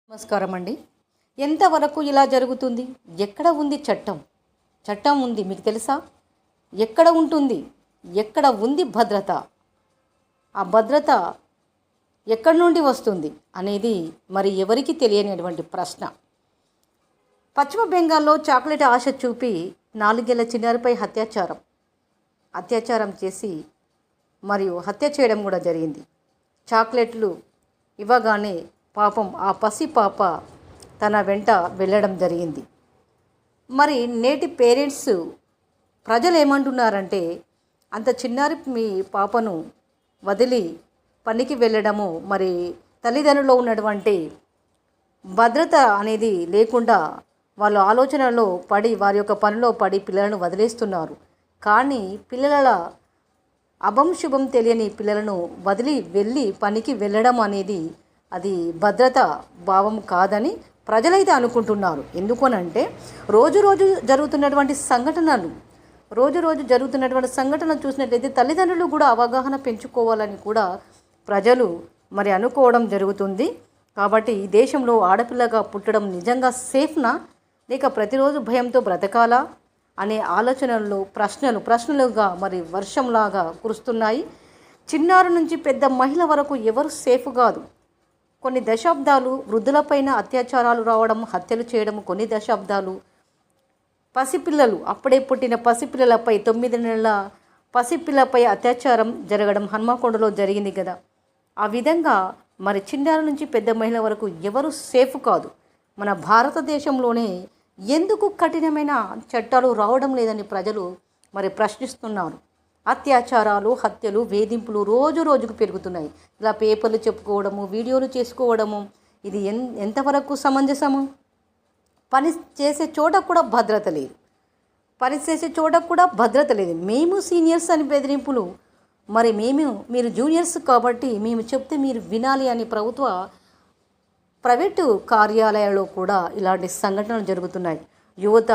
నమస్కారం అండి. ఎంతవరకు ఇలా జరుగుతుంది? ఎక్కడ ఉంది చట్టం? చట్టం ఉంది, మీకు తెలుసా? ఎక్కడ ఉంటుంది? ఎక్కడ ఉంది భద్రత? ఆ భద్రత ఎక్కడి నుండి వస్తుంది అనేది మరి ఎవరికి తెలియనిటువంటి ప్రశ్న. పశ్చిమ బెంగాల్లో చాక్లెట్ ఆశ చూపి 4 ఏళ్ల చిన్నారిపై అత్యాచారం చేసి మరియు హత్య చేయడం కూడా జరిగింది. చాక్లెట్లు ఇవ్వగానే పాపం ఆ పసిపాప తన వెంట వెళ్ళడం జరిగింది. మరి నేటి పేరెంట్స్ ప్రజలు ఏమంటున్నారంటే, అంత చిన్నారి మీ పాపను వదిలి పనికి వెళ్ళడము, మరి తల్లిదండ్రుల్లో ఉన్నటువంటి భద్రత అనేది లేకుండా వాళ్ళ ఆలోచనలో పడి, వారి యొక్క పనిలో పడి పిల్లలను వదిలేస్తున్నారు. కానీ పిల్లల అభంశుభం తెలియని పిల్లలను వదిలి వెళ్ళి పనికి వెళ్ళడం అనేది అది భద్రత భావం కాదని ప్రజలైతే అనుకుంటున్నారు. ఎందుకనంటే రోజు జరుగుతున్నటువంటి సంఘటనలు చూసినట్లయితే తల్లిదండ్రులు కూడా అవగాహన పెంచుకోవాలని కూడా ప్రజలు మరి అనుకోవడం జరుగుతుంది. కాబట్టి ఈ దేశంలో ఆడపిల్లగా పుట్టడం నిజంగా సేఫ్నా, లేక ప్రతిరోజు భయంతో బ్రతకాలా అనే ఆలోచనల్లో ప్రశ్నలుగా మరి వర్షంలాగా కురుస్తున్నాయి. చిన్నారి నుంచి పెద్ద మహిళ వరకు ఎవరు సేఫ్ కాదు. కొన్ని దశాబ్దాలు వృద్ధులపైన అత్యాచారాలు రావడం, హత్యలు చేయడం, కొన్ని దశాబ్దాలు పసిపిల్లలు, అప్పుడే పుట్టిన పసిపిల్లలపై 9 నెలల పసిపిల్లపై అత్యాచారం జరగడం హన్మకొండలో జరిగింది కదా. ఆ విధంగా మరి చిన్నారి నుంచి పెద్ద మహిళ వరకు ఎవరు సేఫ్ కాదు. మన భారతదేశంలోనే ఎందుకు కఠినమైన చట్టాలు రావడం లేదని ప్రజలు మరి ప్రశ్నిస్తున్నారు. అత్యాచారాలు, హత్యలు, వేధింపులు రోజుకు పెరుగుతున్నాయి. ఇలా పేపర్లు చెప్పుకోవడము, వీడియోలు చేసుకోవడము, ఇది ఎంతవరకు సమంజసము? పని చేసే చోట కూడా భద్రత లేదు. మేము సీనియర్స్ అని బెదిరింపులు, మరి మీరు జూనియర్స్ కాబట్టి మేము చెప్తే మీరు వినాలి అని ప్రైవేటు కార్యాలయాల్లో కూడా ఇలాంటి సంఘటనలు జరుగుతున్నాయి. యువత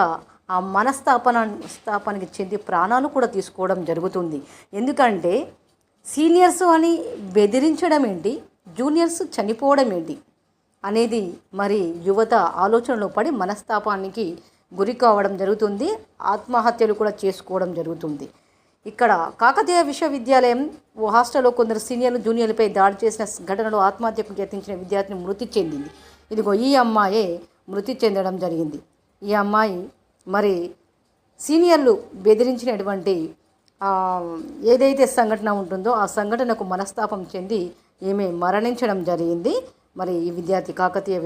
ఆ మనస్తాపానికి చెంది ప్రాణాలు కూడా తీసుకోవడం జరుగుతుంది. ఎందుకంటే సీనియర్స్ అని బెదిరించడం ఏంటి, జూనియర్స్ చనిపోవడం ఏంటి అనేది మరి యువత ఆలోచనలో పడి మనస్తాపానికి గురి కావడం జరుగుతుంది. ఆత్మహత్యలు కూడా చేసుకోవడం జరుగుతుంది. ఇక్కడ కాకతీయ విశ్వవిద్యాలయం ఓ హాస్టల్లో కొందరు సీనియర్లు జూనియర్లపై దాడి చేసిన ఘటనలో ఆత్మహత్యకు యత్నించిన విద్యార్థిని మృతి చెందింది. ఇదిగో ఈ అమ్మాయే మృతి చెందడం జరిగింది. ఈ అమ్మాయి మరి సీనియర్లు బెదిరించినటువంటి ఏదైతే సంఘటన ఉంటుందో ఆ సంఘటనకు మనస్తాపం చెంది ఈమె మరణించడం జరిగింది. మరి ఈ విద్యార్థి కాకతీయ